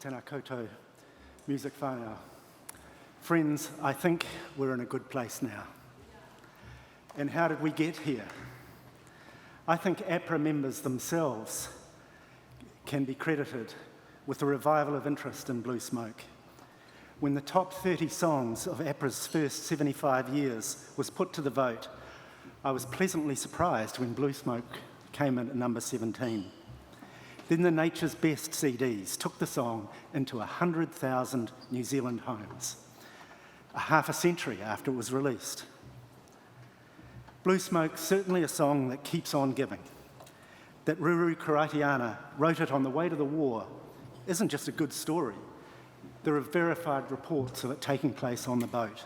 Tēnā koutou, music whānau. Friends, I think we're in a good place now. And how did we get here? I think APRA members themselves can be credited with the revival of interest in Blue Smoke. When the top 30 songs of APRA's first 75 years was put to the vote, I was pleasantly surprised when Blue Smoke came in at number 17. Then the Nature's Best CDs took the song into 100,000 New Zealand homes, a half a century after it was released. Blue Smoke's certainly a song that keeps on giving. That Ruru Karaitiana wrote it on the way to the war isn't just a good story. There are verified reports of it taking place on the boat.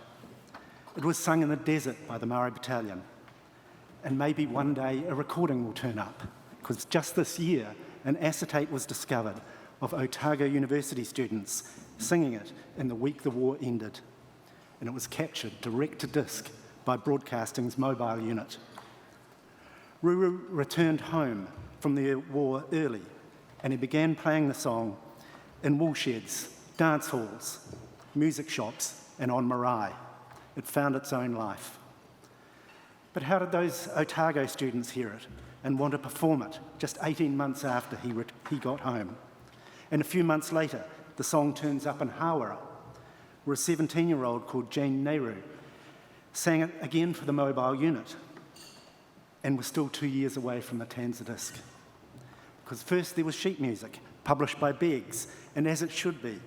It was sung in the desert by the Maori Battalion. And maybe one day a recording will turn up, because just this year, an acetate was discovered of Otago University students singing it in the week the war ended. And it was captured direct to disc by Broadcasting's mobile unit. Ruru returned home from the war early, and he began playing the song in woolsheds, dance halls, music shops, and on marae. It found its own life. But how did those Otago students hear it and want to perform it just 18 months after he got home? And a few months later, the song turns up in Hawera, where a 17-year-old called Jane Nehru sang it again for the mobile unit, and was still 2 years away from the Tanza disc. Because first there was sheet music, published by Beggs, and as it should be,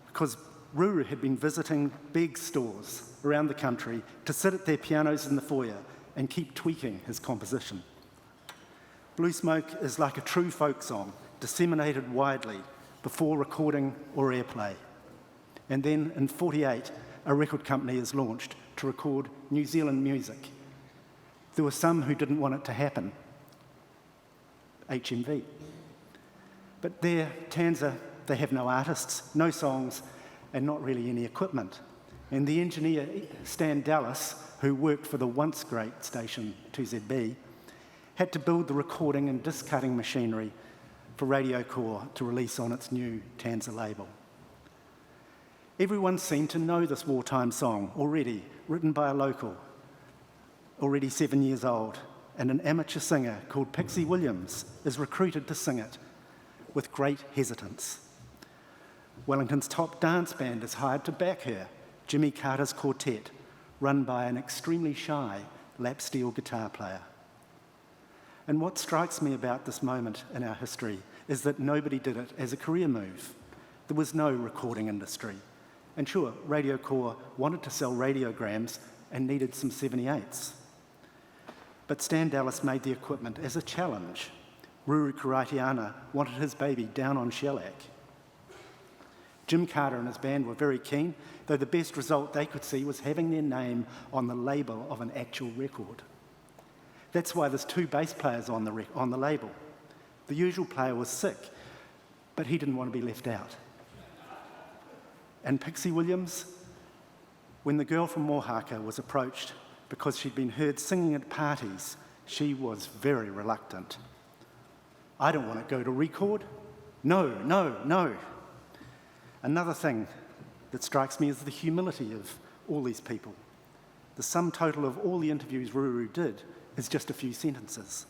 because Ruru had been visiting Beggs stores around the country to sit at their pianos in the foyer and keep tweaking his composition. Blue Smoke is like a true folk song, disseminated widely before recording or airplay. And then in 1948, a record company is launched to record New Zealand music. There were some who didn't want it to happen, HMV. But there, Tanza, they have no artists, no songs, and not really any equipment. And the engineer, Stan Dallas, who worked for the once great station 2ZB, had to build the recording and disc cutting machinery for Radio Corps to release on its new Tanza label. Everyone seemed to know this wartime song already, written by a local, already 7 years old, and an amateur singer called Pixie Williams is recruited to sing it with great hesitance. Wellington's top dance band is hired to back her, Jimmy Carter's quartet, run by an extremely shy lap steel guitar player. And what strikes me about this moment in our history is that nobody did it as a career move. There was no recording industry. And sure, Radio Corps wanted to sell radiograms and needed some 78s. But Stan Dallas made the equipment as a challenge. Ruru Karaitiana wanted his baby down on shellac. Jim Carter and his band were very keen, though the best result they could see was having their name on the label of an actual record. That's why there's two bass players on the label. The usual player was sick, but he didn't want to be left out. And Pixie Williams, when the girl from Mohaka was approached because she'd been heard singing at parties, she was very reluctant. I don't want to go to record. No, no, no. Another thing that strikes me is the humility of all these people. The sum total of all the interviews Ruru did is just a few sentences.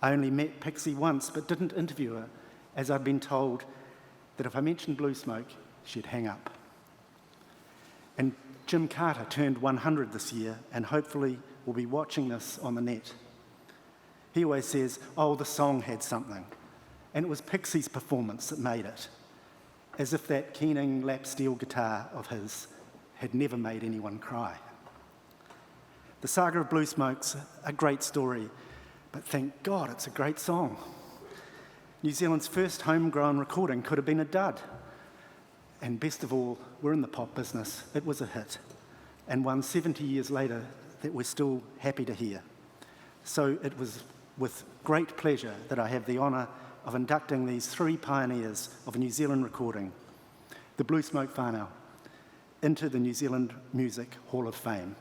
I only met Pixie once, but didn't interview her, as I'd been told that if I mentioned Blue Smoke, she'd hang up. And Jim Carter turned 100 this year, and hopefully will be watching this on the net. He always says, oh, the song had something. And it was Pixie's performance that made it, as if that keening lap steel guitar of his had never made anyone cry. The saga of Blue Smoke's a great story, but thank God it's a great song. New Zealand's first homegrown recording could have been a dud. And best of all, we're in the pop business. It was a hit, and one 70 years later that we're still happy to hear. So it was with great pleasure that I have the honour of inducting these three pioneers of New Zealand recording, the Blue Smoke whānau, into the New Zealand Music Hall of Fame.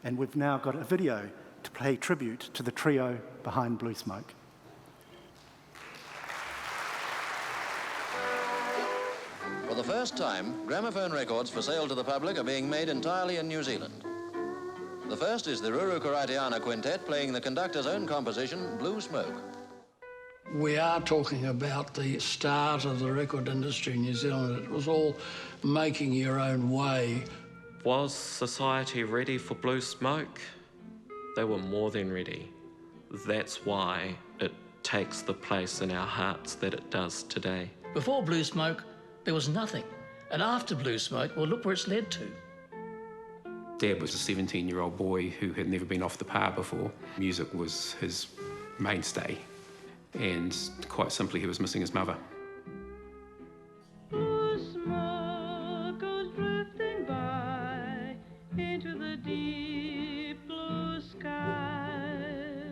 And we've now got a video to pay tribute to the trio behind Blue Smoke. first time, gramophone records for sale to the public are being made entirely in New Zealand. The first is the Ruru Karaitiana Quintet playing the conductor's own composition, Blue Smoke. We are talking about the start of the record industry in New Zealand. It was all making your own way. Was society ready for Blue Smoke? They were more than ready. That's why it takes the place in our hearts that it does today. Before Blue Smoke, there was nothing. And after Blue Smoke, well, look where it's led to. Dad was a 17-year-old boy who had never been off the par before. Music was his mainstay, and quite simply, he was missing his mother. Blue smoke goes drifting by into the deep blue sky.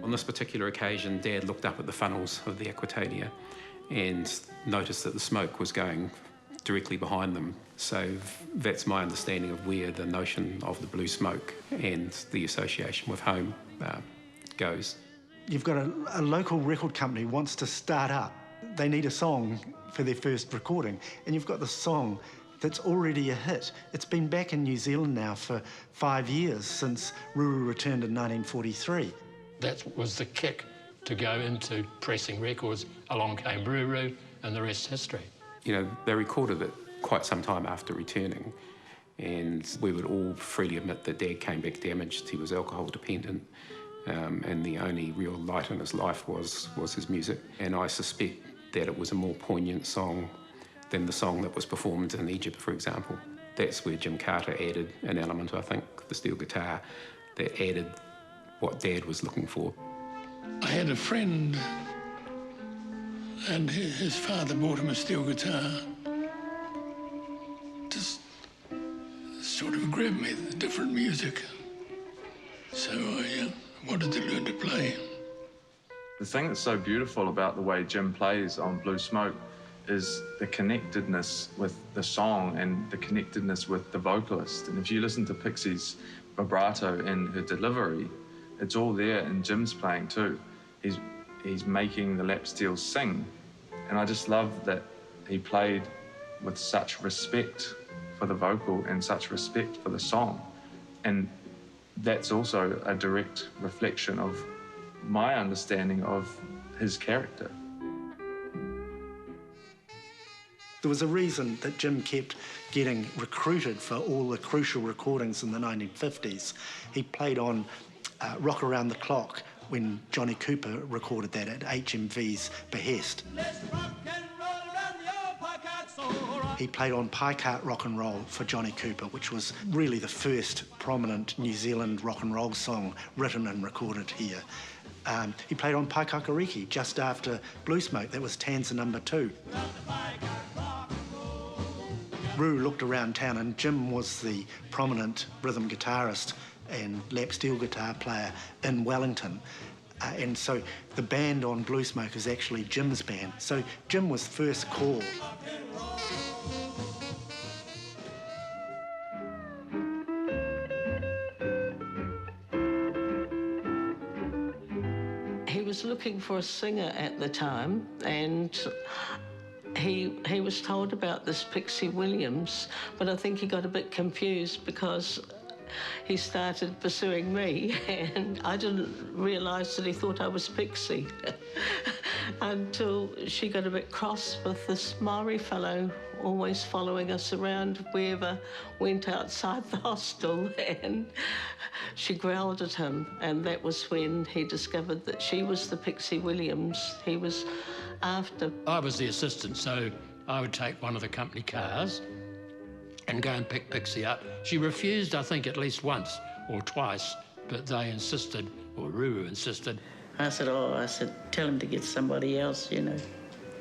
On this particular occasion, Dad looked up at the funnels of the Aquitania and noticed that the smoke was going directly behind them. So that's my understanding of where the notion of the blue smoke and the association with home goes. You've got a local record company wants to start up. They need a song for their first recording, and you've got the song that's already a hit. It's been back in New Zealand now for 5 years, since Ruru returned in 1943. That was the kick to go into pressing records. Along came Ruru, and the rest history. You know, they recorded it quite some time after returning, and we would all freely admit that Dad came back damaged. He was alcohol dependent, and the only real light in his life was his music. And I suspect that it was a more poignant song than the song that was performed in Egypt, for example. That's where Jim Carter added an element, I think, the steel guitar, that added what Dad was looking for. I had a friend, and his father bought him a steel guitar. Just sort of grabbed me the different music. So I wanted to learn to play. The thing that's so beautiful about the way Jim plays on Blue Smoke is the connectedness with the song and the connectedness with the vocalist. And if you listen to Pixie's vibrato and her delivery, it's all there in Jim's playing too. He's making the lap steels sing. And I just love that he played with such respect for the vocal and such respect for the song. And that's also a direct reflection of my understanding of his character. There was a reason that Jim kept getting recruited for all the crucial recordings in the 1950s. He played on Rock Around the Clock when Johnny Cooper recorded that at HMV's behest. He played on Pie Cart Rock and Roll for Johnny Cooper, which was really the first prominent New Zealand rock and roll song written and recorded here. He played on Paikakariki just after Blue Smoke. That was Tanza number 2. Ruru looked around town, and Jim was the prominent rhythm guitarist and lap steel guitar player in Wellington. And so the band on Blue Smoke is actually Jim's band. So Jim was first call. He was looking for a singer at the time, and he was told about this Pixie Williams, but I think he got a bit confused because he started pursuing me, and I didn't realise that he thought I was Pixie until she got a bit cross with this Maori fellow always following us around if we ever went outside the hostel, and she growled at him, and that was when he discovered that she was the Pixie Williams he was after. I was the assistant, so I would take one of the company cars and go and pick Pixie up. She refused, I think, at least once or twice, but they insisted, or Ruru insisted. I said, tell him to get somebody else, you know.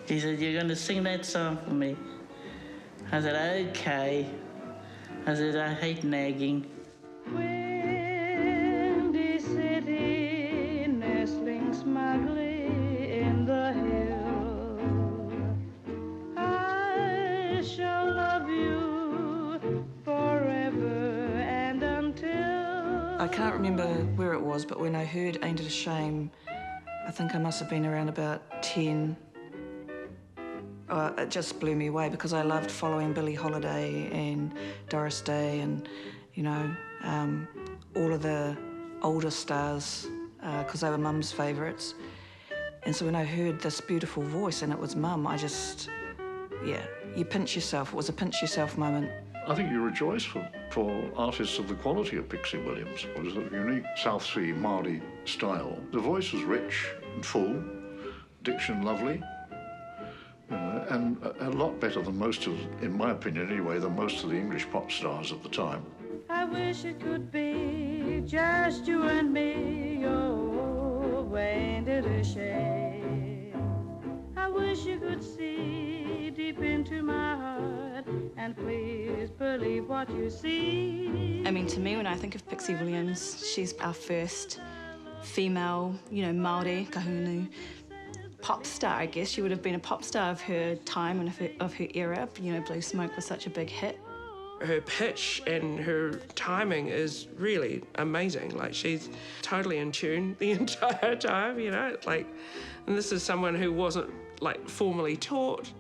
He said, you're going to sing that song for me. I said, okay. I said, I hate nagging. Windy city, nestling smugly in the hill. I shall love you forever and until. I can't remember where it was, but when I heard Ain't It a Shame, I think I must have been around about 10. It just blew me away because I loved following Billie Holiday and Doris Day and, you know, all of the older stars because they were Mum's favourites. And so when I heard this beautiful voice and it was Mum, I just, yeah, you pinch yourself. It was a pinch yourself moment. I think you rejoice for artists of the quality of Pixie Williams. It was a unique South Sea Māori style. The voice was rich and full, diction lovely, and a lot better than most of, in my opinion anyway, than most of the English pop stars of the time. I wish it could be just you and me, oh, ain't it a shame? I wish you could see deep into my heart and please believe what you see. I mean, to me, when I think of Pixie Williams, she's our first female, you know, Māori, kahunu, pop star, I guess. She would have been a pop star of her time and of her era. You know, Blue Smoke was such a big hit. Her pitch and her timing is really amazing. Like, she's totally in tune the entire time, you know? Like, and this is someone who wasn't, like, formally taught.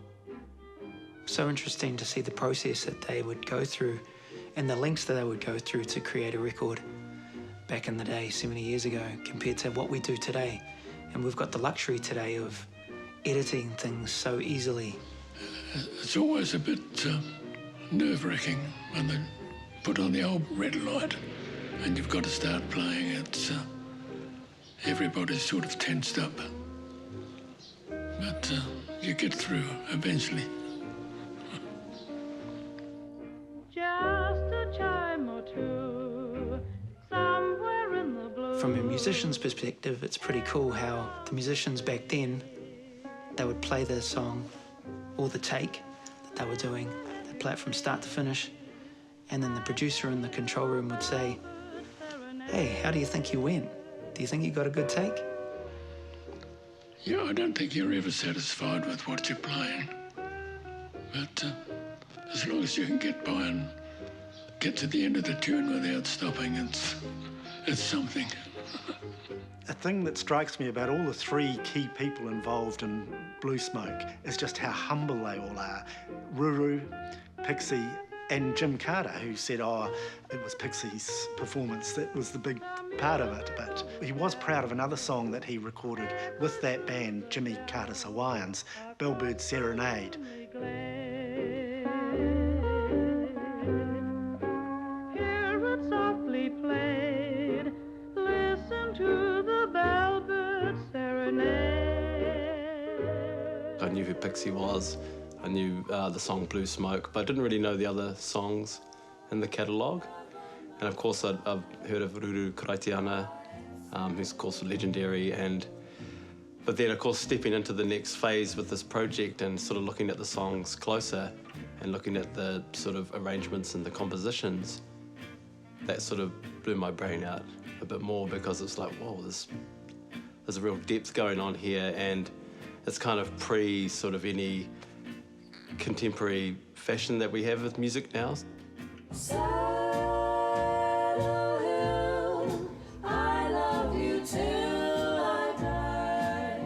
So interesting to see the process that they would go through and the lengths that they would go through to create a record back in the day, 70 years ago, compared to what we do today. And we've got the luxury today of editing things so easily. It's always a bit nerve-wracking when they put on the old red light and you've got to start playing. It's everybody's sort of tensed up, but you get through eventually. Just a chime or two, somewhere in the blue. From a musician's perspective, it's pretty cool how the musicians back then, they would play their song or the take that they were doing. They'd play it from start to finish, and then the producer in the control room would say, "Hey, how do you think you went? Do you think you got a good take?" Yeah, I don't think you're ever satisfied with what you're playing, but as long as you can get by and get to the end of the tune without stopping, it's something. A thing that strikes me about all the three key people involved in Blue Smoke is just how humble they all are. Ruru, Pixie, and Jim Carter, who said, oh, it was Pixie's performance that was the big part of it. But he was proud of another song that he recorded with that band, Jimmy Carter's Hawaiians, Bellbird Serenade. Hear it softly played, listen to the bellbird serenade. I knew who Pixie was. I knew the song Blue Smoke, but I didn't really know the other songs in the catalogue. And of course, I've heard of Ruru Karaitiana, who's of course legendary. But then, of course, stepping into the next phase with this project and sort of looking at the songs closer and looking at the sort of arrangements and the compositions, that sort of blew my brain out a bit more, because it's like, whoa, there's a real depth going on here, and it's kind of pre sort of any contemporary fashion that we have with music now. Saddle Hill, I love you till I die.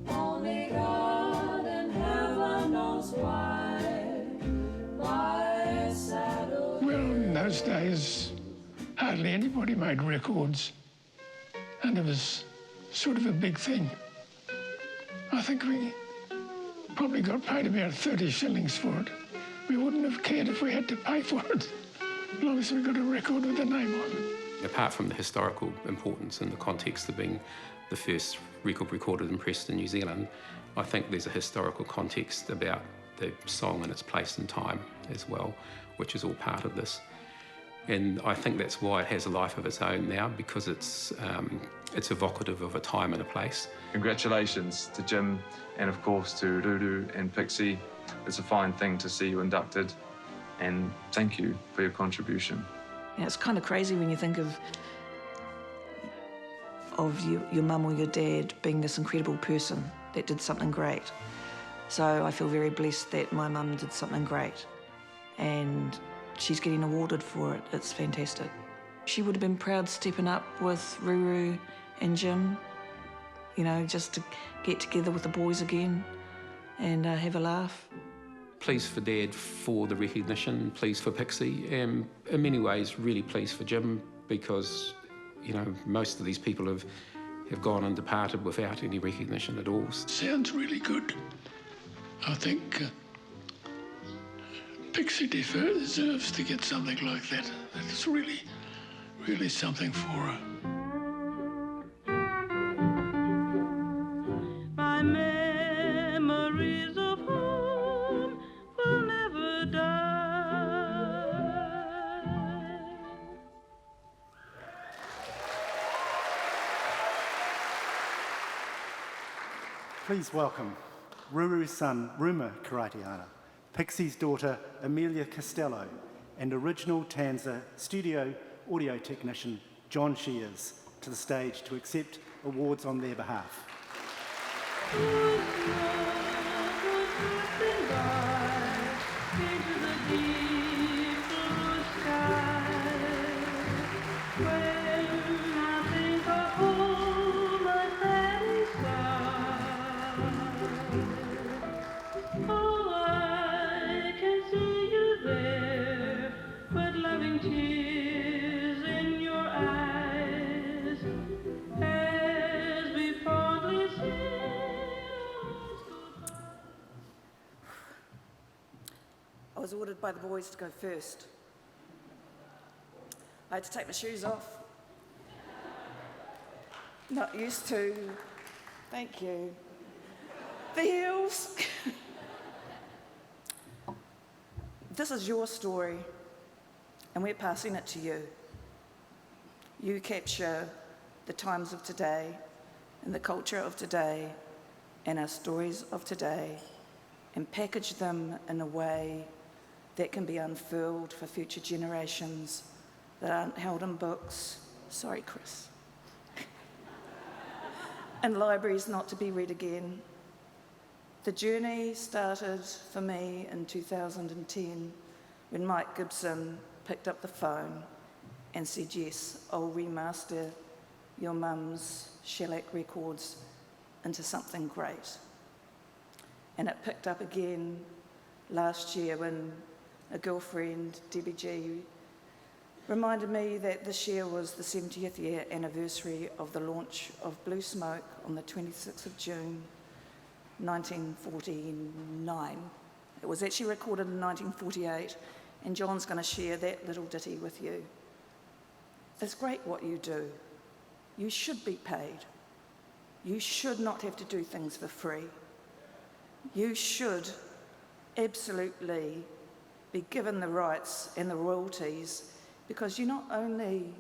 Only God in heaven knows why. Why Saddle Hill? Well, in those days, hardly anybody made records, and it was sort of a big thing. I think we probably got paid about 30 shillings for it. We wouldn't have cared if we had to pay for it, as long as we got a record with a name on it. Apart from the historical importance in the context of being the first record recorded and pressed in New Zealand, I think there's a historical context about the song and its place and time as well, which is all part of this. And I think that's why it has a life of its own now, because it's evocative of a time and a place. Congratulations to Jim, and of course to Ruru and Pixie. It's a fine thing to see you inducted, and thank you for your contribution. Yeah, it's kind of crazy when you think of your mum or your dad being this incredible person that did something great. So I feel very blessed that my mum did something great, and she's getting awarded for it. It's fantastic. She would have been proud stepping up with Ruru and Jim, you know, just to get together with the boys again and have a laugh. Pleased for Dad for the recognition, pleased for Pixie, and in many ways really pleased for Jim because, you know, most of these people have gone and departed without any recognition at all. Sounds really good. I think Pixie deserves to get something like that. It's really, really something for her. My memories of home will never die. Please welcome Ruru's son, Ruma Karaitiana, Pixie's daughter, Amelia Costello, and original Tanza studio audio technician, John Shears, to the stage to accept awards on their behalf. I was ordered by the boys to go first. I had to take my shoes off. Not used to. Thank you. The heels. This is your story, and we're passing it to you. You capture the times of today, and the culture of today, and our stories of today, and package them in a way that can be unfurled for future generations that aren't held in books. Sorry, Chris. And libraries not to be read again. The journey started for me in 2010 when Mike Gibson picked up the phone and said, yes, I'll remaster your mum's shellac records into something great. And it picked up again last year when a girlfriend, Debbie G, reminded me that this year was the 70th year anniversary of the launch of Blue Smoke on the 26th of June, 1949. It was actually recorded in 1948, and John's going to share that little ditty with you. It's great what you do. You should be paid. You should not have to do things for free. You should absolutely be given the rights and the royalties, because you not only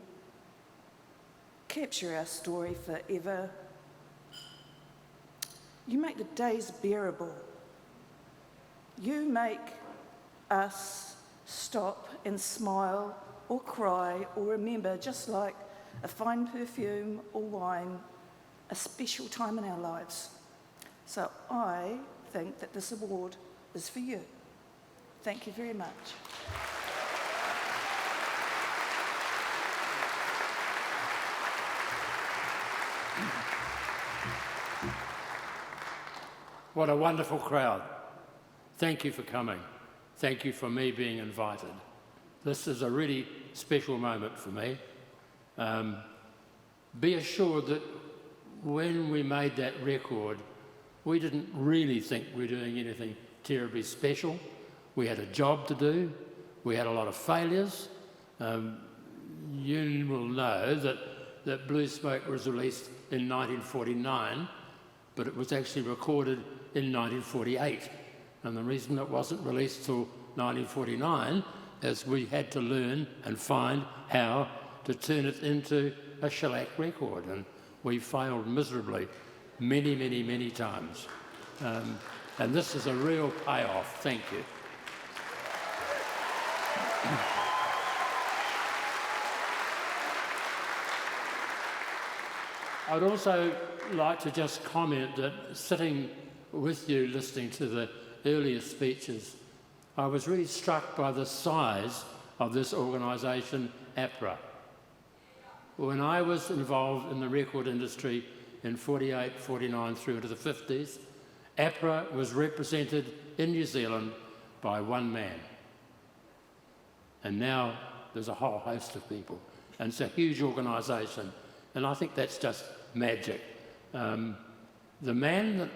capture our story forever, you make the days bearable. You make us stop and smile or cry or remember, just like a fine perfume or wine, a special time in our lives. So I think that this award is for you. Thank you very much. What a wonderful crowd. Thank you for coming. Thank you for me being invited. This is a really special moment for me. Be assured that when we made that record, we didn't really think we were doing anything terribly special. We had a job to do. We had a lot of failures. You will know that Blue Smoke was released in 1949, but it was actually recorded in 1948. And the reason it wasn't released till 1949 is we had to learn and find how to turn it into a shellac record. And we failed miserably many, many, many times. And this is a real payoff. Thank you. I'd also like to just comment that sitting with you listening to the earlier speeches, I was really struck by the size of this organisation, APRA. When I was involved in the record industry in 48, 49 through to the 50s, APRA was represented in New Zealand by one man. And now there's a whole host of people. And it's a huge organisation. And I think that's just magic. The man that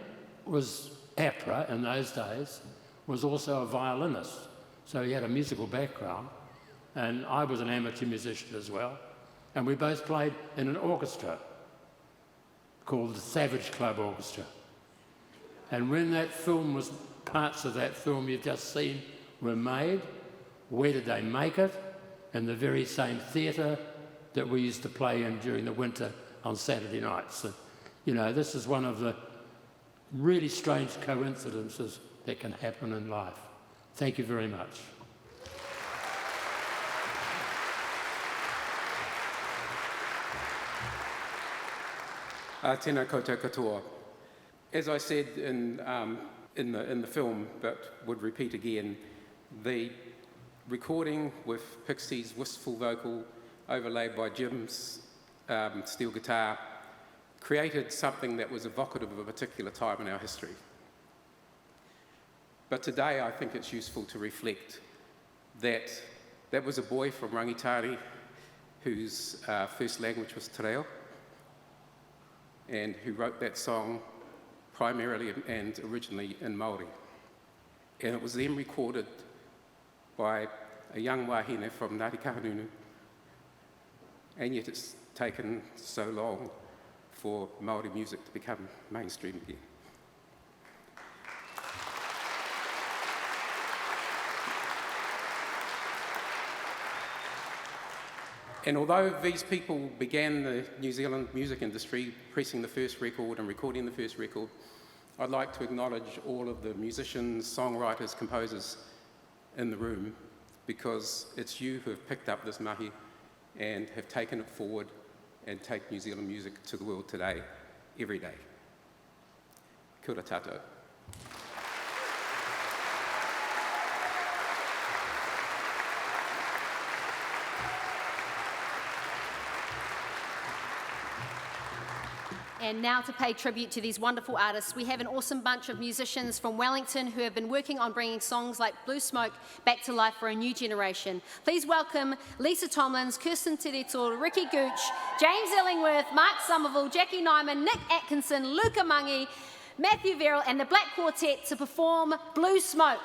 was APRA in those days was also a violinist. So he had a musical background. And I was an amateur musician as well. And we both played in an orchestra called the Savage Club Orchestra. And when that film was, parts of that film you've just seen were made, where did they make it? In the very same theatre that we used to play in during the winter on Saturday nights. So, you know, this is one of the really strange coincidences that can happen in life. Thank you very much. Tēnā koutou katoa. As I said in the film, but would repeat again, the recording with Pixie's wistful vocal overlaid by Jim's steel guitar created something that was evocative of a particular time in our history. But today I think it's useful to reflect that that was a boy from Rangitani whose first language was te reo, and who wrote that song primarily and originally in Māori. And it was then recorded by a young wahine from Ngāti Kahungunu, and yet it's taken so long for Māori music to become mainstream again. And although these people began the New Zealand music industry pressing the first record and recording the first record, I'd like to acknowledge all of the musicians, songwriters, composers in the room, because it's you who have picked up this mahi and have taken it forward and take New Zealand music to the world today, every day. Kia ora tātou. And now to pay tribute to these wonderful artists, we have an awesome bunch of musicians from Wellington who have been working on bringing songs like Blue Smoke back to life for a new generation. Please welcome Lisa Tomlins, Kirsten Te Rito, Riki Gooch, James Illingworth, Mark Sommerville, Jacqui Nyman, Nick Atkinson, Luca Manghi, Matthew Verrill and the Black Quartet to perform Blue Smoke.